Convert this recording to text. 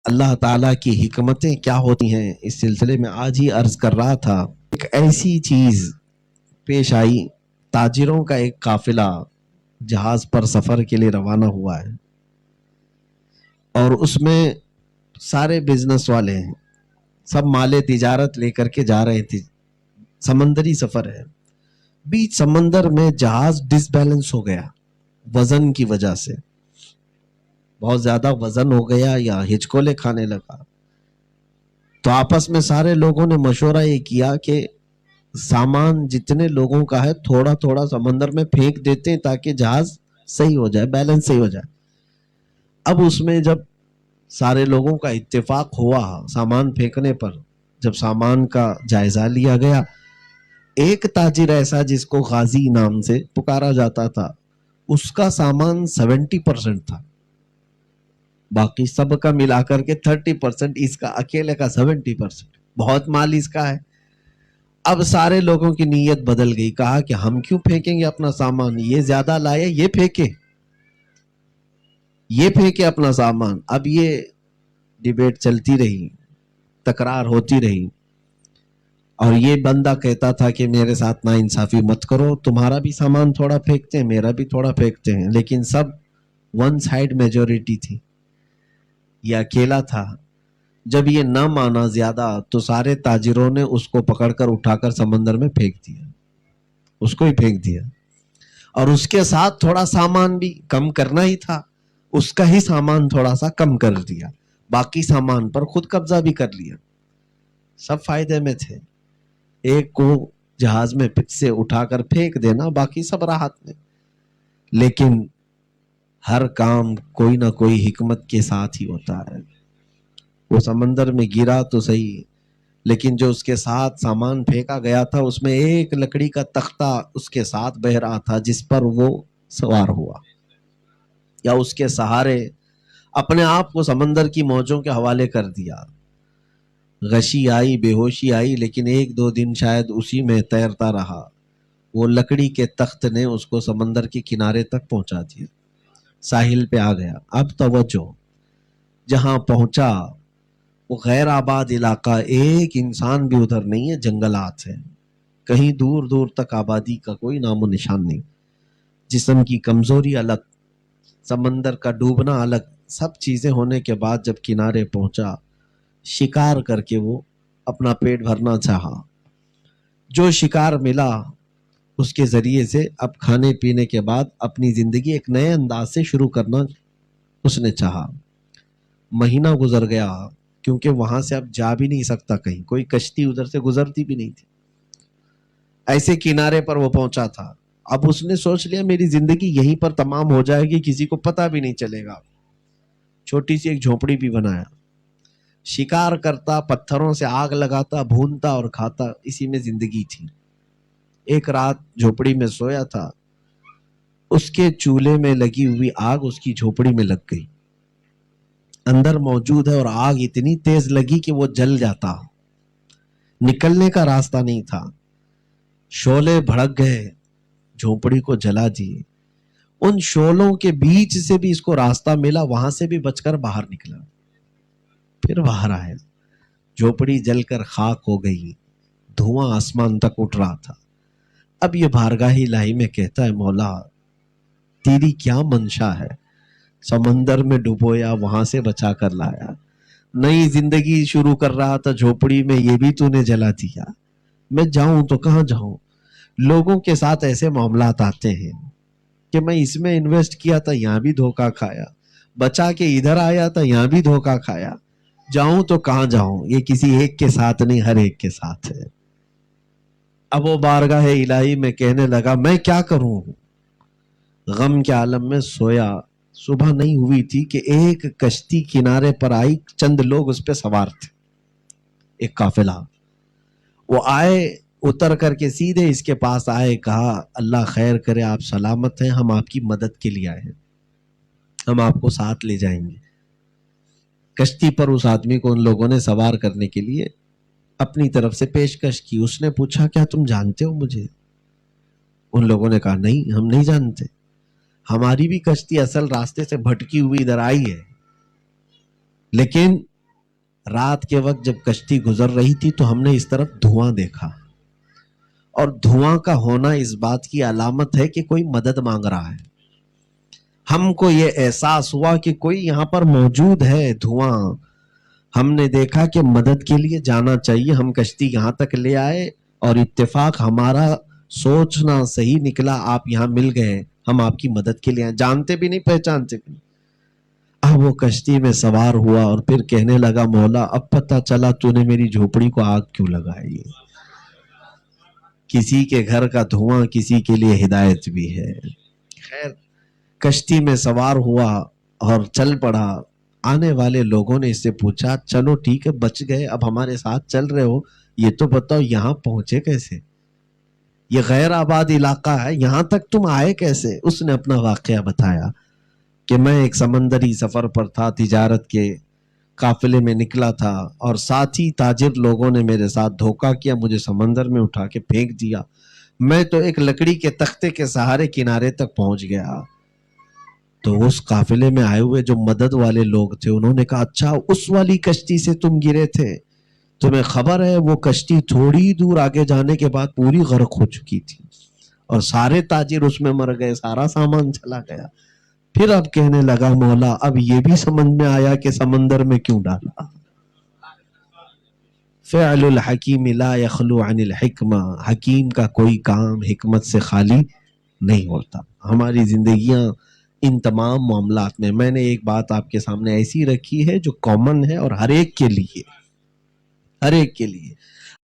اللہ تعالیٰ کی حکمتیں کیا ہوتی ہیں اس سلسلے میں آج ہی عرض کر رہا تھا. ایک ایسی چیز پیش آئی، تاجروں کا ایک قافلہ جہاز پر سفر کے لیے روانہ ہوا ہے، اور اس میں سارے بزنس والے ہیں، سب مال تجارت لے کر کے جا رہے تھے. سمندری سفر ہے، بیچ سمندر میں جہاز ڈس بیلنس ہو گیا وزن کی وجہ سے، بہت زیادہ وزن ہو گیا یا ہچکولے کھانے لگا. تو آپس میں سارے لوگوں نے مشورہ یہ کیا کہ سامان جتنے لوگوں کا ہے تھوڑا تھوڑا سمندر میں پھینک دیتے ہیں تاکہ جہاز صحیح ہو جائے، بیلنس صحیح ہو جائے. اب اس میں جب سارے لوگوں کا اتفاق ہوا سامان پھینکنے پر، جب سامان کا جائزہ لیا گیا، ایک تاجر ایسا جس کو غازی نام سے پکارا جاتا تھا، اس کا سامان 70% تھا، باقی سب کا ملا کر کے 30%، اس کا اکیلے کا 70%. بہت مال اس کا ہے. اب سارے لوگوں کی نیت بدل گئی، کہا کہ ہم کیوں پھینکیں گے اپنا سامان، یہ زیادہ لائے، یہ پھینکے اپنا سامان. اب یہ ڈیبیٹ چلتی رہی، تکرار ہوتی رہی، اور یہ بندہ کہتا تھا کہ میرے ساتھ ناانصافی مت کرو، تمہارا بھی سامان تھوڑا پھینکتے ہیں، میرا بھی تھوڑا پھینکتے ہیں. لیکن سب ون سائڈ میجورٹی تھی، یہ اکیلا تھا. جب یہ نہ مانا زیادہ تو سارے تاجروں نے اس کو پکڑ کر اٹھا کر سمندر میں پھینک دیا، اس کو ہی پھینک دیا. اور اس کے ساتھ تھوڑا سامان بھی کم کرنا ہی تھا، اس کا ہی سامان تھوڑا سا کم کر دیا، باقی سامان پر خود قبضہ بھی کر لیا. سب فائدے میں تھے. ایک کو جہاز میں سے اٹھا کر پھینک دینا، باقی سب راحت میں. لیکن ہر کام کوئی نہ کوئی حکمت کے ساتھ ہی ہوتا ہے. وہ سمندر میں گرا تو صحیح، لیکن جو اس کے ساتھ سامان پھینکا گیا تھا اس میں ایک لکڑی کا تختہ اس کے ساتھ بہ رہا تھا، جس پر وہ سوار ہوا یا اس کے سہارے اپنے آپ کو سمندر کی موجوں کے حوالے کر دیا. غشی آئی، بے ہوشی آئی، لیکن 1-2 دن شاید اسی میں تیرتا رہا. وہ لکڑی کے تخت نے اس کو سمندر کے کنارے تک پہنچا دیا، ساحل پہ آ گیا. اب توجہ، جہاں پہنچا وہ غیر آباد علاقہ، ایک انسان بھی ادھر نہیں ہے، جنگلات ہیں، کہیں دور دور تک آبادی کا کوئی نام و نشان نہیں. جسم کی کمزوری الگ، سمندر کا ڈوبنا الگ، سب چیزیں ہونے کے بعد جب کنارے پہنچا، شکار کر کے وہ اپنا پیٹ بھرنا چاہا. جو شکار ملا اس کے ذریعے سے اب کھانے پینے کے بعد اپنی زندگی ایک نئے انداز سے شروع کرنا اس نے چاہا. مہینہ گزر گیا، کیونکہ وہاں سے اب جا بھی نہیں سکتا کہیں، کوئی کشتی ادھر سے گزرتی بھی نہیں تھی. ایسے کنارے پر وہ پہنچا تھا. اب اس نے سوچ لیا میری زندگی یہیں پر تمام ہو جائے گی، کسی کو پتہ بھی نہیں چلے گا. چھوٹی سی ایک جھونپڑی بھی بنایا، شکار کرتا، پتھروں سے آگ لگاتا، بھونتا اور کھاتا، اسی میں زندگی تھی. ایک رات جھونپڑی میں سویا تھا، اس کے چولہے میں لگی ہوئی آگ اس کی جھونپڑی میں لگ گئی، اندر موجود ہے، اور آگ اتنی تیز لگی کہ وہ جل جاتا، نکلنے کا راستہ نہیں تھا. شعلے بھڑک گئے، جھونپڑی کو جلا دیے. ان شعلوں کے بیچ سے بھی اس کو راستہ ملا، وہاں سے بھی بچ کر باہر نکلا. پھر باہر آیا، جھونپڑی جل کر خاک ہو گئی، دھواں آسمان تک اٹھ رہا تھا. اب یہ بارگاہ الہی میں کہتا ہے مولا تیری کیا منشا ہے، سمندر میں ڈبویا، وہاں سے بچا کر لایا، نئی زندگی شروع کر رہا تھا جھونپڑی میں، یہ بھی تو نے جلا دیا. میں جاؤں تو کہاں جاؤں؟ لوگوں کے ساتھ ایسے معاملات آتے ہیں کہ میں اس میں انویسٹ کیا تھا، یہاں بھی دھوکہ کھایا، بچا کے ادھر آیا تھا، یہاں بھی دھوکہ کھایا، جاؤں تو کہاں جاؤں؟ یہ کسی ایک کے ساتھ نہیں، ہر ایک کے ساتھ ہے. اب وہ بارگاہ الہی میں کہنے لگا میں کیا کروں؟ غم کے عالم میں سویا. صبح نہیں ہوئی تھی کہ ایک کشتی کنارے پر آئی، چند لوگ اس پہ سوار تھے، ایک قافلہ. وہ آئے، اتر کر کے سیدھے اس کے پاس آئے، کہا اللہ خیر کرے، آپ سلامت ہیں، ہم آپ کی مدد کے لیے آئے ہیں، ہم آپ کو ساتھ لے جائیں گے. کشتی پر اس آدمی کو ان لوگوں نے سوار کرنے کے لیے اپنی طرف سے پیشکش کی. اس نے پوچھا کیا تم جانتے ہو مجھے؟ ان لوگوں نے کہا نہیں، ہم نہیں جانتے، ہماری بھی کشتی اصل راستے سے بھٹکی ہوئی ادھر آئی ہے، لیکن رات کے وقت جب کشتی گزر رہی تھی تو ہم نے اس طرف دھواں دیکھا، اور دھواں کا ہونا اس بات کی علامت ہے کہ کوئی مدد مانگ رہا ہے۔ ہم کو یہ احساس ہوا کہ کوئی یہاں پر موجود ہے، دھواں۔ ہم نے دیکھا کہ مدد کے لیے جانا چاہیے، ہم کشتی یہاں تک لے آئے، اور اتفاق ہمارا سوچنا صحیح نکلا، آپ یہاں مل گئے، ہم آپ کی مدد کے لیے آئے، جانتے بھی نہیں پہچانتے بھی نہیں۔ اب وہ کشتی میں سوار ہوا اور پھر کہنے لگا مولا اب پتہ چلا تو نے میری جھوپڑی کو آگ کیوں لگائی ہے۔ کسی کے گھر کا دھواں کسی کے لیے ہدایت بھی ہے۔ خیر، کشتی میں سوار ہوا اور چل پڑا۔ آنے والے لوگوں نے اس سے پوچھا چلو ٹھیک ہے بچ گئے، اب ہمارے ساتھ چل رہے ہو، یہ تو بتاؤ یہاں پہنچے کیسے؟ یہ غیر آباد علاقہ ہے، یہاں تک تم آئے کیسے؟ اس نے اپنا واقعہ بتایا کہ میں ایک سمندری سفر پر تھا، تجارت کے قافلے میں نکلا تھا، اور ساتھی تاجر لوگوں نے میرے ساتھ دھوکہ کیا، مجھے سمندر میں اٹھا کے پھینک دیا، میں تو ایک لکڑی کے تختے کے سہارے کنارے تک پہنچ گیا۔ تو اس قافلے میں آئے ہوئے جو مدد والے لوگ تھے انہوں نے کہا اچھا اس والی کشتی سے تم گرے تھے، تمہیں خبر ہے وہ کشتی تھوڑی دور آگے جانے کے بعد پوری غرق ہو چکی تھی، اور سارے تاجر اس میں مر گئے، سارا سامان چلا گیا۔ پھر اب کہنے لگا مولا اب یہ بھی سمجھ میں آیا کہ سمندر میں کیوں ڈالا۔ فعل الحکیم لا یخلو عن الحکمہ، حکیم کا کوئی کام حکمت سے خالی نہیں ہوتا۔ ہماری زندگیاں ان تمام معاملات میں نے ایک بات آپ کے سامنے ایسی رکھی ہے جو کامن ہے اور ہر ایک کے لیے، ہر ایک کے لیے۔